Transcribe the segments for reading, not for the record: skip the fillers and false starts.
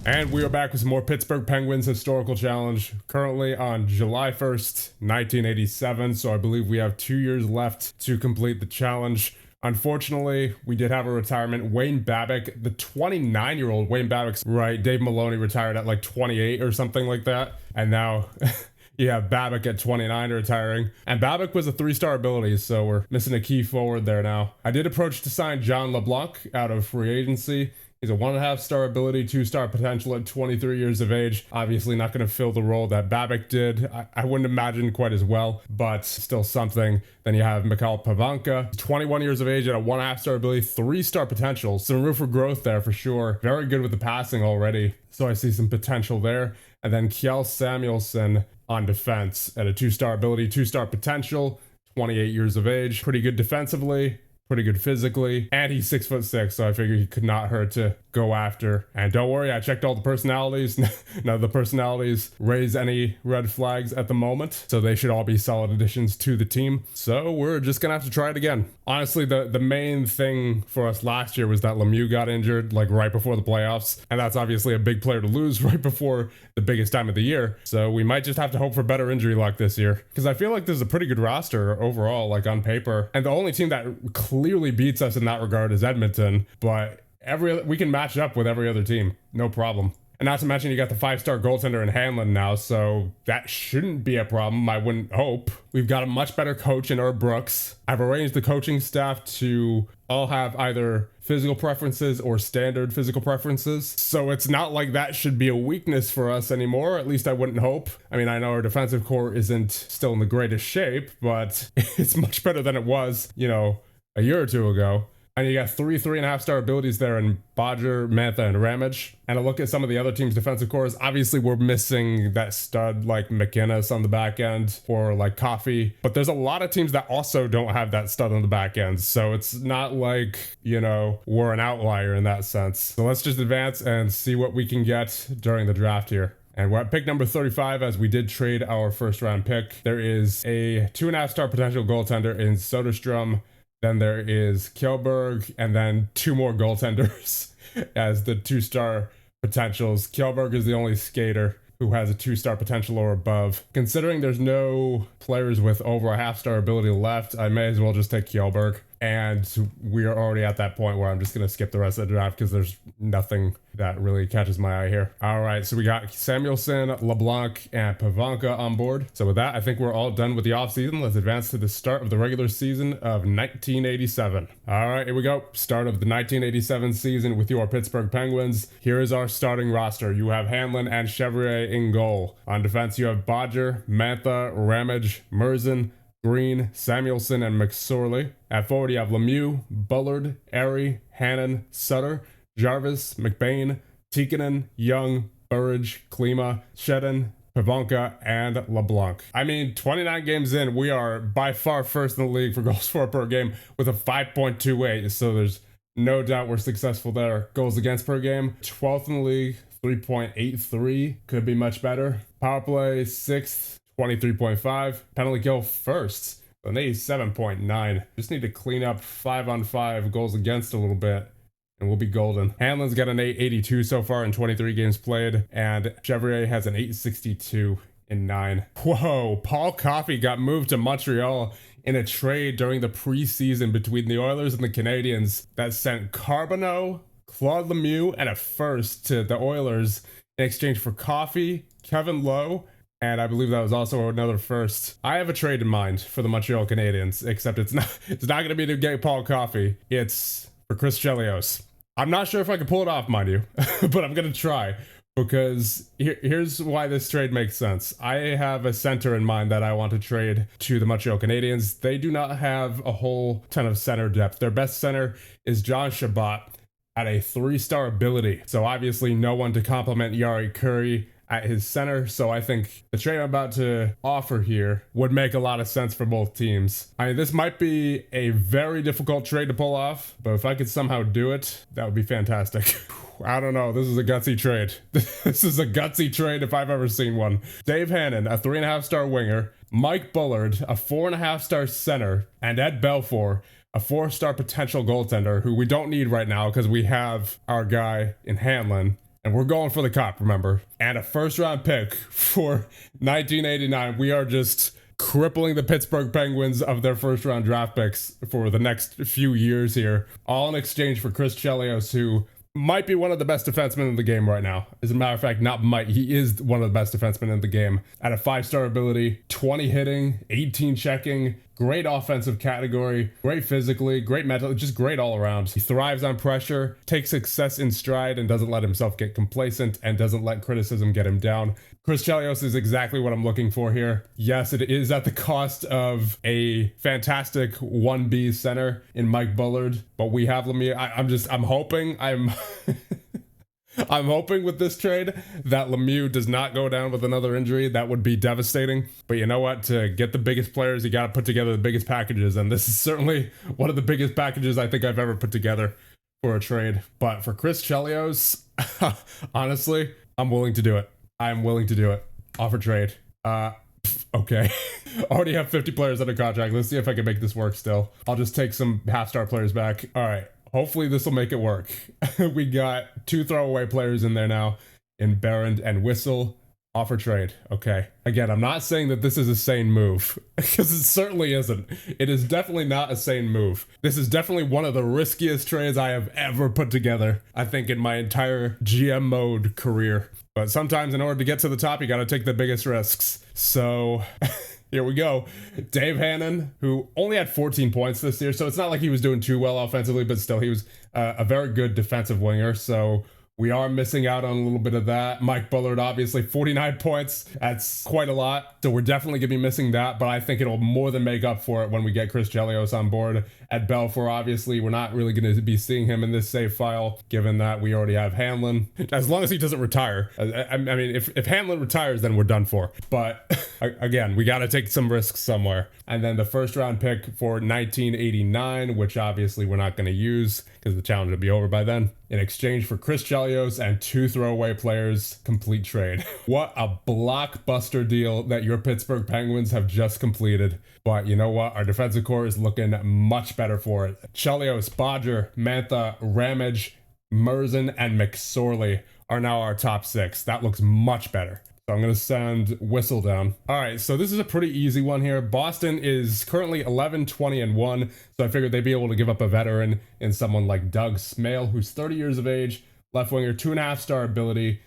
And we are back with some more Pittsburgh Penguins Historical Challenge, currently on July 1st, 1987, so I believe we have 2 years left to complete the challenge. Unfortunately, we did have a retirement. Wayne Babbick, the 29-year-old Wayne Babbick's right. Dave Maloney retired at like 28 or something like that, and now you have Babbick at 29 retiring. And Babbick was a 3-star ability, so we're missing a key forward there now. I did approach to sign John LeBlanc out of free agency. He's a 1.5-star ability, 2-star potential at 23 years of age. Obviously not going to fill the role that Babbick did. I wouldn't imagine quite as well, but still something. Then you have Mikhail Pavanka, 21 years of age at a 1.5-star ability, 3-star potential. Some room for growth there for sure. Very good with the passing already, so I see some potential there. And then Kjell Samuelsson on defense at a 2-star ability, 2-star potential, 28 years of age. Pretty good defensively. Pretty good physically, and he's 6'6", so I figured he could not hurt to go after. And don't worry, I checked all the personalities. None of the personalities raise any red flags at the moment, so they should all be solid additions to the team. So we're just gonna have to try it again. Honestly, the main thing for us last year was that Lemieux got injured like right before the playoffs, and that's obviously a big player to lose right before the biggest time of the year. So we might just have to hope for better injury luck this year, because I feel like there's a pretty good roster overall, like on paper, and the only team that clearly beats us in that regard is Edmonton, but we can match up with every other team, no problem. And not to mention you got the 5-star goaltender in Hanlon now, so that shouldn't be a problem, I wouldn't hope. We've got a much better coach in Herb Brooks. I've arranged the coaching staff to all have either physical preferences or standard physical preferences. So it's not like that should be a weakness for us anymore, at least I wouldn't hope. I mean, I know our defensive core isn't still in the greatest shape, but it's much better than it was, you know, a year or two ago. And you got 3.5-star abilities there in Bodger, Mantha, and Ramage. And I look at some of the other teams' defensive cores. Obviously, we're missing that stud like McInnes on the back end or like Coffey. But there's a lot of teams that also don't have that stud on the back end. So it's not like, you know, we're an outlier in that sense. So let's just advance and see what we can get during the draft here. And we're at pick number 35, as we did trade our first-round pick. There is a 2.5-star potential goaltender in Soderstrom. Then there is Kjellberg, and then 2 more goaltenders as the 2-star potentials. Kjellberg is the only skater who has a 2-star potential or above. Considering there's no players with over a 0.5-star ability left, I may as well just take Kjellberg. And we are already at that point where I'm just going to skip the rest of the draft because there's nothing that really catches my eye here. All right, so we got Samuelsson, LeBlanc, and Pavanka on board. So with that, I think we're all done with the offseason. Let's advance to the start of the regular season of 1987. All right, here we go. Start of the 1987 season with your Pittsburgh Penguins. Here is our starting roster. You have Hanlon and Chevrier in goal. On defense, you have Bodger, Mantha, Ramage, Merzen, Green, Samuelsson, and McSorley. At forward, you have Lemieux, Bullard, Airy, Hannon, Sutter, Jarvis, McBain, Tikkanen, Young, Burridge, Klima, Shedden, Pavanka, and LeBlanc. I mean, 29 games in, we are by far first in the league for goals for per game with a 5.28, so there's no doubt we're successful there. Goals against per game, 12th in the league, 3.83, could be much better. Power play, 6th, 23.5. Penalty kill, 1st, an 87.9. Just need to clean up 5-on-5 goals against a little bit, and we'll be golden. Hanlon's got an 882 so far in 23 games played, and Chevrier has an 862 in 9. Whoa, Paul Coffey got moved to Montreal in a trade during the preseason between the Oilers and the Canadiens that sent Carbonneau, Claude Lemieux, and a 1st to the Oilers in exchange for Coffey, Kevin Lowe, and I believe that was also another 1st. I have a trade in mind for the Montreal Canadiens, except it's not going to be to get Paul Coffey. It's for Chris Chelios. I'm not sure if I can pull it off, mind you, but I'm going to try, because here's why this trade makes sense. I have a center in mind that I want to trade to the Montreal Canadiens. They do not have a whole ton of center depth. Their best center is John Chabot at a 3-star ability. So obviously no one to complement Yari Curry at his center, so I think the trade I'm about to offer here would make a lot of sense for both teams. I mean, this might be a very difficult trade to pull off, but if I could somehow do it, that would be fantastic. I don't know, this is a gutsy trade. This is a gutsy trade if I've ever seen one. Dave Hannon, a 3.5-star winger, Mike Bullard, a 4.5-star center, and Ed Belfour, a 4-star potential goaltender who we don't need right now because we have our guy in Hanlon. And we're going for the cup, remember? And a first round pick for 1989. We are just crippling the Pittsburgh Penguins of their first round draft picks for the next few years here, all in exchange for Chris Chelios, who might be one of the best defensemen in the game right now. As a matter of fact, not might, he is one of the best defensemen in the game. At a 5-star ability, 20 hitting, 18 checking, great offensive category, great physically, great mental, just great all around. He thrives on pressure, takes success in stride, and doesn't let himself get complacent, and doesn't let criticism get him down. Chris Chelios is exactly what I'm looking for here. Yes, it is at the cost of a fantastic 1B center in Mike Bullard, but we have Lemieux. I'm hoping, I'm hoping with this trade that Lemieux does not go down with another injury. That would be devastating. But you know what? To get the biggest players, you got to put together the biggest packages. And this is certainly one of the biggest packages I think I've ever put together for a trade. But for Chris Chelios, honestly, I'm willing to do it. I'm willing to do it. Offer trade. Okay. Already have 50 players under contract. Let's see if I can make this work still. I'll just take some half-star players back. All right. Hopefully this will make it work. We got 2 throwaway players in there now in Barron and Whistle. Offer trade. Okay. Again, I'm not saying that this is a sane move, because it certainly isn't. It is definitely not a sane move. This is definitely one of the riskiest trades I have ever put together, I think, in my entire GM mode career. But sometimes in order to get to the top, you got to take the biggest risks. So here we go. Dave Hannon, who only had 14 points this year, so it's not like he was doing too well offensively, but still he was a very good defensive winger. So we are missing out on a little bit of that. Mike Bullard, obviously 49 points. That's quite a lot. So we're definitely going to be missing that, but I think it'll more than make up for it when we get Chris Chelios on board. At Belfour, obviously, we're not really going to be seeing him in this save file, given that we already have Hanlon. As long as he doesn't retire. I mean, if Hanlon retires, then we're done for. But again, we got to take some risks somewhere. And then the first round pick for 1989, which obviously we're not going to use because the challenge will be over by then, in exchange for Chris Chelios and 2 throwaway players. Complete trade. What a blockbuster deal that your Pittsburgh Penguins have just completed. But you know what? Our defensive core is looking much better for it. Chelios, Bodger, Mantha, Ramage, Merzen, and McSorley are now our top 6. That looks much better. So I'm going to send Whistle down. All right, so this is a pretty easy one here. Boston is currently 11, 20, and 1. So I figured they'd be able to give up a veteran in someone like Doug Smale, who's 30 years of age, left winger, 2.5-star ability,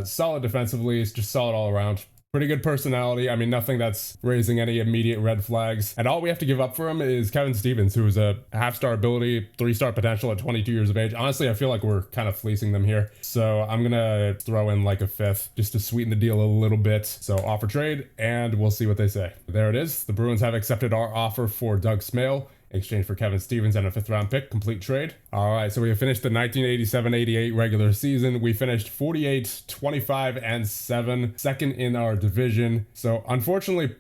solid defensively, just solid all around. Pretty good personality. I mean, nothing that's raising any immediate red flags. And all we have to give up for him is Kevin Stevens, who is a 1/2-star ability, 3-star potential at 22 years of age. Honestly, I feel like we're kind of fleecing them here. So I'm going to throw in like a 5th just to sweeten the deal a little bit. So offer trade, and we'll see what they say. There it is. The Bruins have accepted our offer for Doug Smale in exchange for Kevin Stevens and a 5th-round pick. Complete trade. All right, so we have finished the 1987-88 regular season. We finished 48, 25, and 7, second in our division. So unfortunately,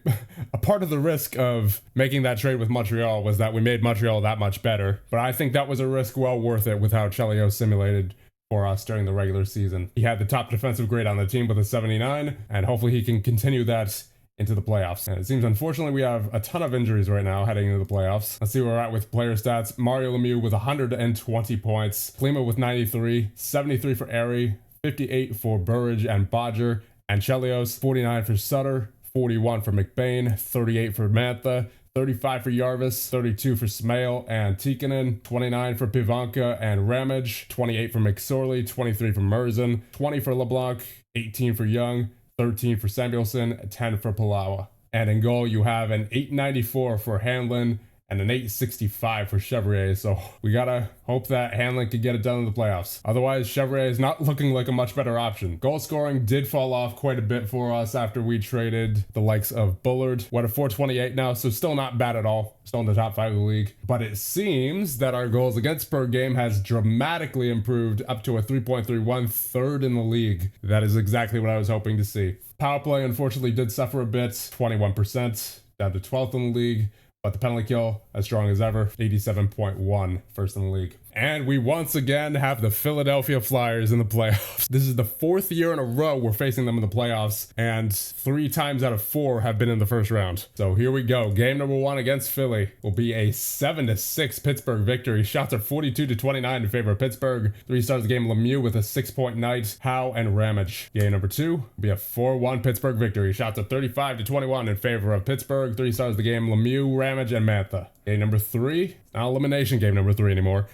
a part of the risk of making that trade with Montreal was that we made Montreal that much better. But I think that was a risk well worth it with how Chelios simulated for us during the regular season. He had the top defensive grade on the team with a 79, and hopefully he can continue that into the playoffs. And it seems unfortunately we have a ton of injuries right now heading into the playoffs. Let's see where we're at with player stats. Mario Lemieux with 120 points, Klima with 93, 73 for Airy, 58 for Burridge and Bodger, and Chelios 49 for Sutter, 41 for McBain, 38 for Mantha, 35 for Jarvis, 32 for Smale and Tikkanen, 29 for Pivanka and Ramage, 28 for McSorley, 23 for Merzen, 20 for LeBlanc, 18 for Young, 13 for Samuelson, 10 for Palawa. And in goal, you have an 894 for Hanlon and an 865 for Chevrier. So we gotta hope that Hanlon can get it done in the playoffs. Otherwise, Chevrier is not looking like a much better option. Goal scoring did fall off quite a bit for us after we traded the likes of Bullard. We're at a 428 now, so still not bad at all. Still in the top 5 of the league. But it seems that our goals against per game has dramatically improved up to a 3.31, 3rd in the league. That is exactly what I was hoping to see. Power play unfortunately did suffer a bit, 21%, down to 12th in the league. But the penalty kill, as strong as ever, 87.1, 1st in the league. And we once again have the Philadelphia Flyers in the playoffs. This is the 4th year in a row we're facing them in the playoffs, and 3 times out of 4 have been in the first round. So here we go. Game number 1 against Philly will be a 7-6 Pittsburgh victory. Shots are 42-29 in favor of Pittsburgh. 3 stars of the game, Lemieux with a 6-point night. Howe and Ramage. Game number 2 will be a 4-1 Pittsburgh victory. Shots are 35-21 in favor of Pittsburgh. 3 stars of the game, Lemieux, Ramage, and Mantha. Game number 3, not elimination game number 3 anymore,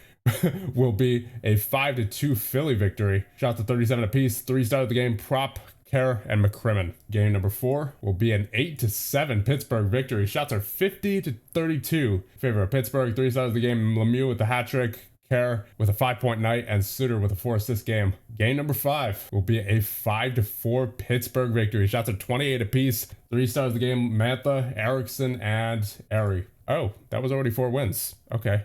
will be a 5-2 Philly victory. Shots at 37 apiece. 3 stars of the game, Prop, Kerr, and McCrimmon. Game number 4 will be an 8-7 Pittsburgh victory. Shots are 50-32 in favor of Pittsburgh. 3 stars of the game, Lemieux with the hat trick, Kerr with a 5-point night, and Suter with a 4-assist game. Game number 5 will be a 5-4 Pittsburgh victory. Shots are 28 apiece. 3 stars of the game, Mantha, Erickson, and Airy. Oh, that was already 4 wins. Okay.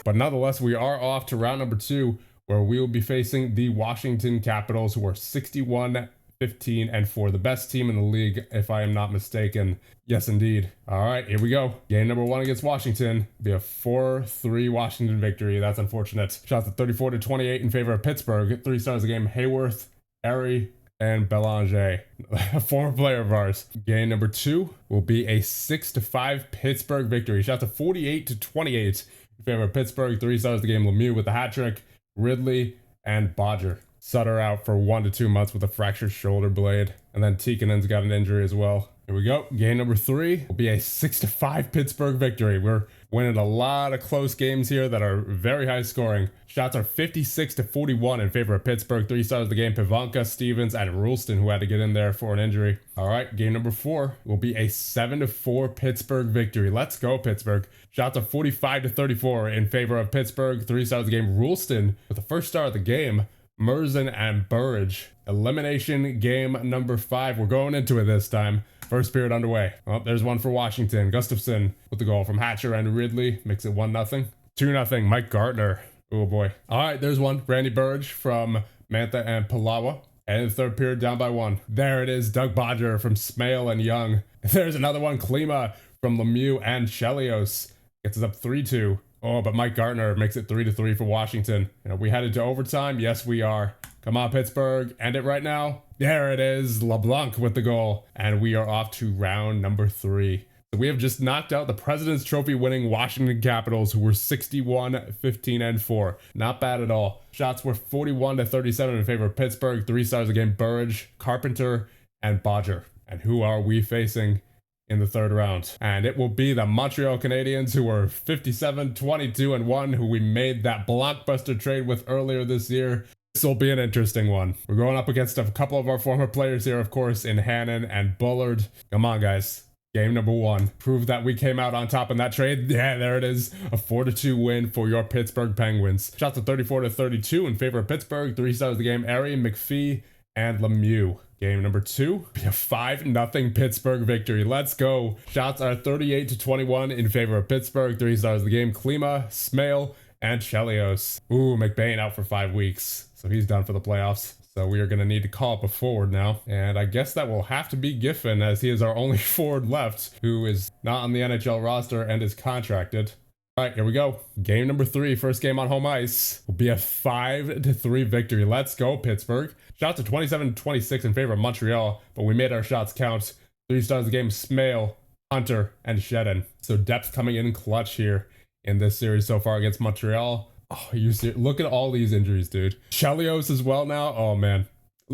But nonetheless, we are off to round number 2, where we will be facing the Washington Capitals, who are 61-15-4, the best team in the league, if I am not mistaken. Yes, indeed. All right, here we go. Game number 1 against Washington. Be a 4-3 Washington victory. That's unfortunate. Shots at 34-28 in favor of Pittsburgh. 3 stars of the game, Hayworth, Airy, and Belanger, a former player of ours. Game number 2 will be a 6-5 Pittsburgh victory. Shots at 48-28 in favor of Pittsburgh. 3 stars of the game, Lemieux with the hat trick, Ridley, and Bodger. Sutter out for 1 to 2 months with a fractured shoulder blade. And then Tikkanen's got an injury as well. Here we go. Game number 3 will be a 6-5 Pittsburgh victory. We're winning a lot of close games here that are very high scoring. Shots are 56-41 in favor of Pittsburgh. 3 stars of the game, Pivanka, Stevens, and Rulston, who had to get in there for an injury. All right, game number 4 will be a 7-4 Pittsburgh victory. Let's go, Pittsburgh. Shots are 45-34 in favor of Pittsburgh. 3 stars of the game, Rulston with the first star of the game, Merzen and Burridge. Elimination game number 5. We're going into it this time. First period underway. Oh, there's one for Washington. Gustafson with the goal from Hatcher and Ridley. Makes it 1-0. 2-0. Mike Gartner. Oh boy. All right, there's one. Randy Burridge from Mantha and Palawa. And in the third period, down by 1. There it is. Doug Bodger from Smale and Young. There's another one. Klima from Lemieux and Chelios. Gets us up 3-2. Oh, but Mike Gartner makes it 3-3 for Washington. You know, we headed to overtime. Yes, we are. Come on, Pittsburgh. End it right now. There it is. LeBlanc with the goal. And we are off to round number 3. So we have just knocked out the President's Trophy winning Washington Capitals, who were 61-15-4. Not bad at all. Shots were 41-37 in favor of Pittsburgh. 3 stars again, Burridge, Carpenter, and Bodger. And who are we facing in the third round? And it will be the Montreal Canadiens, who were 57-22-1, who we made that blockbuster trade with earlier this year. This will be an interesting one. We're going up against a couple of our former players here, of course, in Hannon and Bullard. Come on, guys. Game number 1. Prove that we came out on top in that trade. Yeah, there it is. A 4-2 win for your Pittsburgh Penguins. Shots at 34-32 in favor of Pittsburgh. 3 stars of the game, Airy, McPhee, and Lemieux. Game number 2, be a 5-0 Pittsburgh victory. Let's go. Shots are 38-21 in favor of Pittsburgh. 3 stars of the game, Klima, Smale, and Chelios. Ooh, McBain out for 5 weeks. So he's done for the playoffs. So we are going to need to call up a forward now. And I guess that will have to be Giffen, as he is our only forward left who is not on the NHL roster and is contracted. All right, here we go. Game number 3, first game on home ice, will be a 5-3 victory. Let's go, Pittsburgh. Shots at 27-26 in favor of Montreal, but we made our shots count. 3 stars of the game, Smale, Hunter, and Shedden. So depth coming in clutch here in this series so far against Montreal. Oh, you see, look at all these injuries, dude. Chelios as well now. Oh, man.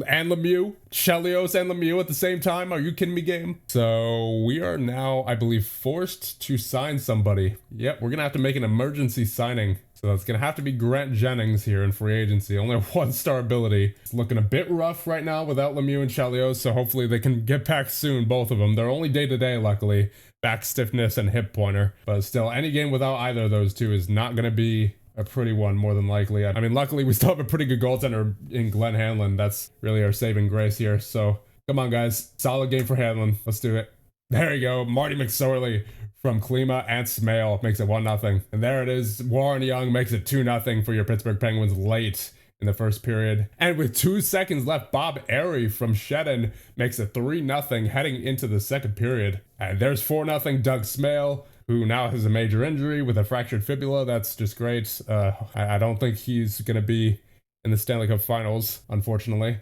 And Lemieux. Chelios and Lemieux at the same time. Are you kidding me, game? So we are now, I believe, forced to sign somebody. Yep, we're going to have to make an emergency signing. So that's going to have to be Grant Jennings here in free agency. Only a 1-star ability. It's looking a bit rough right now without Lemieux and Chelios. So hopefully they can get back soon, both of them. They're only day-to-day, luckily. Back stiffness and hip pointer. But still, any game without either of those two is not going to be a pretty one, more than likely. I mean, luckily we still have a pretty good goaltender in Glenn Hanlon. That's really our saving grace here. So come on, guys. Solid game for Hanlon. Let's do it. There you go. Marty McSorley from Klima and Smale makes it 1-0. And there it is. Warren Young makes it 2-0 for your Pittsburgh Penguins late in the first period. And with 2 seconds left, Bob Airy from Shedden makes it 3-0 heading into the second period. And there's 4-0 Doug Smale. who now has a major injury with a fractured fibula. That's just great. I don't think he's going to be in the Stanley Cup Finals, unfortunately.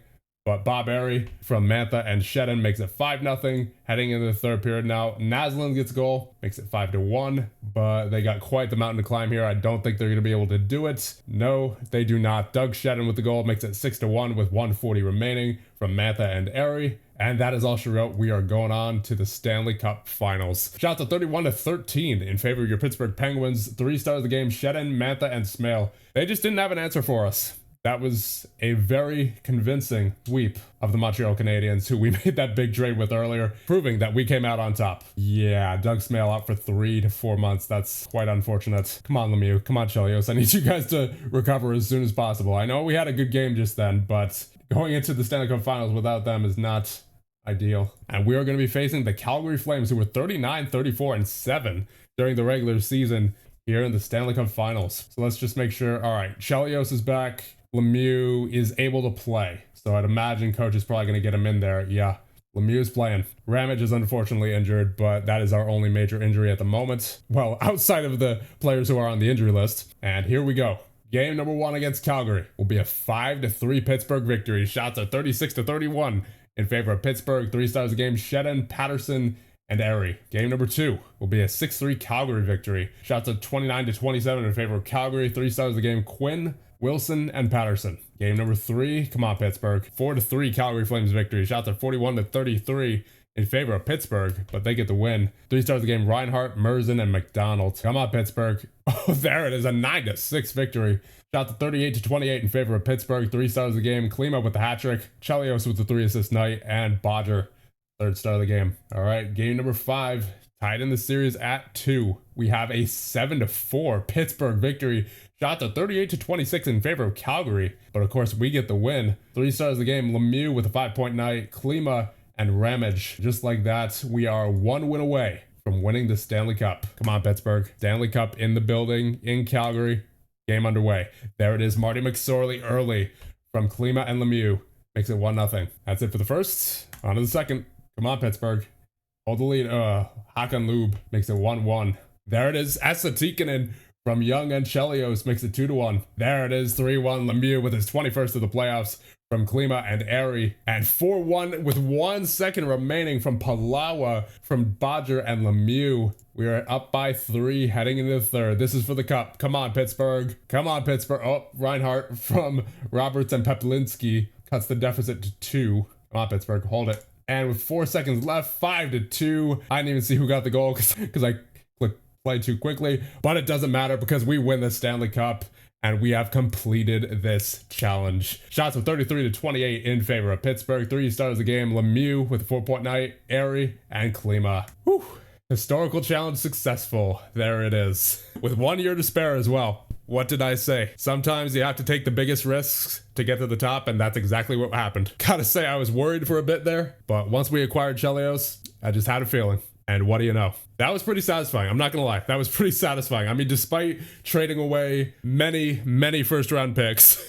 But Bob Airy from Mantha and Shedden makes it 5-0. Heading into the third period now, Naslund gets a goal, makes it 5-1. But they got quite the mountain to climb here. I don't think they're going to be able to do it. No, they do not. Doug Shedden with the goal makes it 6-1 with 1:40 remaining from Mantha and Airy. And that is all she wrote. We are going on to the Stanley Cup Finals. Shots at 31-13 in favor of your Pittsburgh Penguins. 3 stars of the game, Shedden, Mantha, and Smale. They just didn't have an answer for us. That was a very convincing sweep of the Montreal Canadiens, who we made that big trade with earlier, proving that we came out on top. Yeah, Doug Smale out for 3 to 4 months. That's quite unfortunate. Come on, Lemieux. Come on, Chelios. I need you guys to recover as soon as possible. I know we had a good game just then, but going into the Stanley Cup Finals without them is not ideal. And we are going to be facing the Calgary Flames, who were 39-34-7 during the regular season here in the Stanley Cup Finals. So let's just make sure. All right, Chelios is back. Lemieux is able to play. So I'd imagine coach is probably going to get him in there. Yeah, Lemieux is playing. Ramage is unfortunately injured, but that is our only major injury at the moment. Well, outside of the players who are on the injury list. And here we go. Game number 1 against Calgary will be a 5-3 Pittsburgh victory. Shots are 36-31 in favor of Pittsburgh. 3 stars a game, Shedden, Patterson, and Airy. Game number 2 will be a 6-3 Calgary victory. Shots are 29-27 in favor of Calgary. 3 stars a game, Quinn, Wilson, and Patterson. Game number 3, come on Pittsburgh. 4-3 Calgary Flames victory. Shots are 41-33 in favor of Pittsburgh, but they get the win. 3 stars of the game, Reinhart, Merzen, and McDonald. Come on Pittsburgh. Oh, there it is, a 9-6 victory. Shots at 38-28 in favor of Pittsburgh. 3 stars of the game, Klima with the hat trick, Chelios with the 3-assist night, and Bodger, 3rd star of the game. All right, game number 5, tied in the series at 2. We have a 7-4 Pittsburgh victory. Shots at 38-26 in favor of Calgary, but of course we get the win. 3 stars of the game, Lemieux with a 5-point night, Klima and Ramage. Just like that, we are 1 win away from winning the Stanley Cup. Come on Pittsburgh. Stanley Cup in the building in Calgary. Game underway. There it is, Marty McSorley early from Klima and Lemieux. Makes it 1-0. That's it for the first. On to the second. Come on Pittsburgh. Hold the lead. Hakan Lube makes it 1-1. There it is, Esa Tikkanen from Young and Chelios makes it 2-1. There it is, 3-1 Lemieux with his 21st of the playoffs from Klima and Airy. And 4-1 with 1 second remaining from Palawa from Bodger and Lemieux. We are up by 3 heading into the third. This is for the cup. Come on, Pittsburgh. Come on, Pittsburgh. Oh, Reinhart from Roberts and Peplinski cuts the deficit to 2. Come on, Pittsburgh. Hold it. And with 4 seconds left, 5-2. I didn't even see who got the goal because I clicked play too quickly, but it doesn't matter because we win the Stanley Cup and we have completed this challenge. Shots of 33-28 in favor of Pittsburgh. 3 stars of the game, Lemieux with a 4-point night, Airy, and Klima. Whew. Historical challenge successful. There it is. With 1 year to spare as well. What did I say? Sometimes you have to take the biggest risks to get to the top, and that's exactly what happened. Gotta say, I was worried for a bit there, but once we acquired Chelios, I just had a feeling. And what do you know? That was pretty satisfying. I'm not gonna lie. That was pretty satisfying. I mean, despite trading away many first-round picks,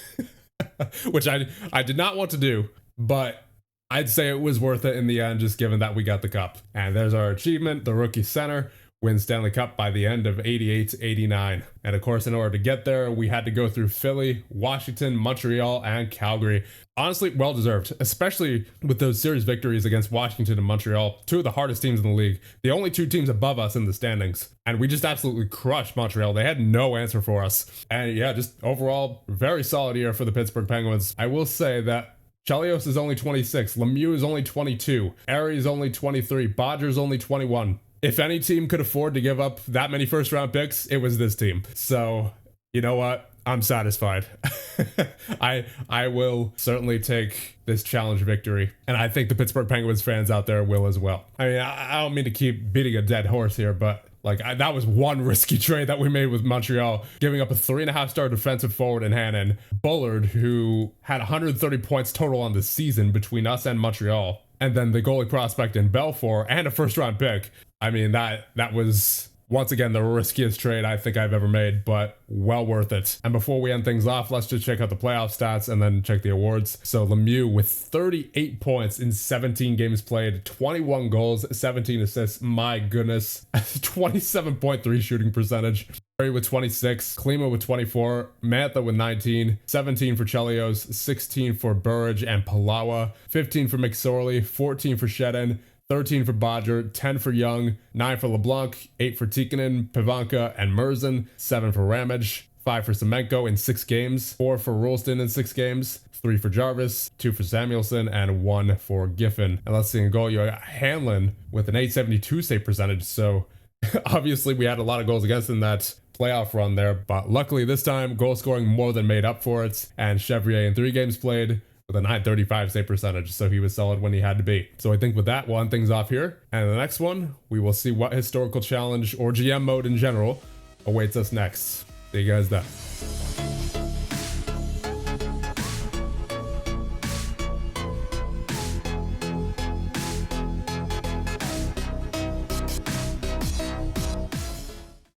which I did not want to do, but I'd say it was worth it in the end, just given that we got the cup. And there's our achievement, the rookie center wins Stanley Cup by the end of 88-89. And of course, in order to get there, we had to go through Philly, Washington, Montreal, and Calgary. Honestly, well-deserved, especially with those series victories against Washington and Montreal, 2 of the hardest teams in the league, the only 2 teams above us in the standings. And we just absolutely crushed Montreal. They had no answer for us. And yeah, just overall, very solid year for the Pittsburgh Penguins. I will say that Chelios is only 26, Lemieux is only 22, Airy is only 23, Bodger's only 21. If any team could afford to give up that many first round picks, it was this team. So, you know what? I'm satisfied. I will certainly take this challenge victory. And I think the Pittsburgh Penguins fans out there will as well. I mean, I don't mean to keep beating a dead horse here, but that was one risky trade that we made with Montreal, giving up a 3.5-star defensive forward in Hannon, Bullard, who had 130 points total on the season between us and Montreal, and then the goalie prospect in Belfour and a first-round pick. I mean, that was Once again, the riskiest trade I think I've ever made, but well worth it. And before we end things off, let's just check out the playoff stats and then check the awards. So Lemieux with 38 points in 17 games played, 21 goals, 17 assists. My goodness, 27.3 shooting percentage. With 26, Klima with 24, Mantha with 19, 17 for Chelios, 16 for Burridge and Palawa, 15 for McSorley, 14 for Shedden, 13 for Bodger, 10 for Young, 9 for LeBlanc, 8 for Tikkanen, Pivanka, and Merzen, 7 for Ramage, 5 for Semenko in 6 games, 4 for Rolston in 6 games, 3 for Jarvis, 2 for Samuelson, and 1 for Giffen. And let's see in goal, you got Hanlon with an 872 save percentage, so obviously we had a lot of goals against in that playoff run there, but luckily this time goal scoring more than made up for it, and Chevrier in 3 games played with a 935 save percentage, so he was solid when he had to be. So I think with that, we'll end things off here, and in the next one, we will see what historical challenge or GM mode in general awaits us next. See you guys then.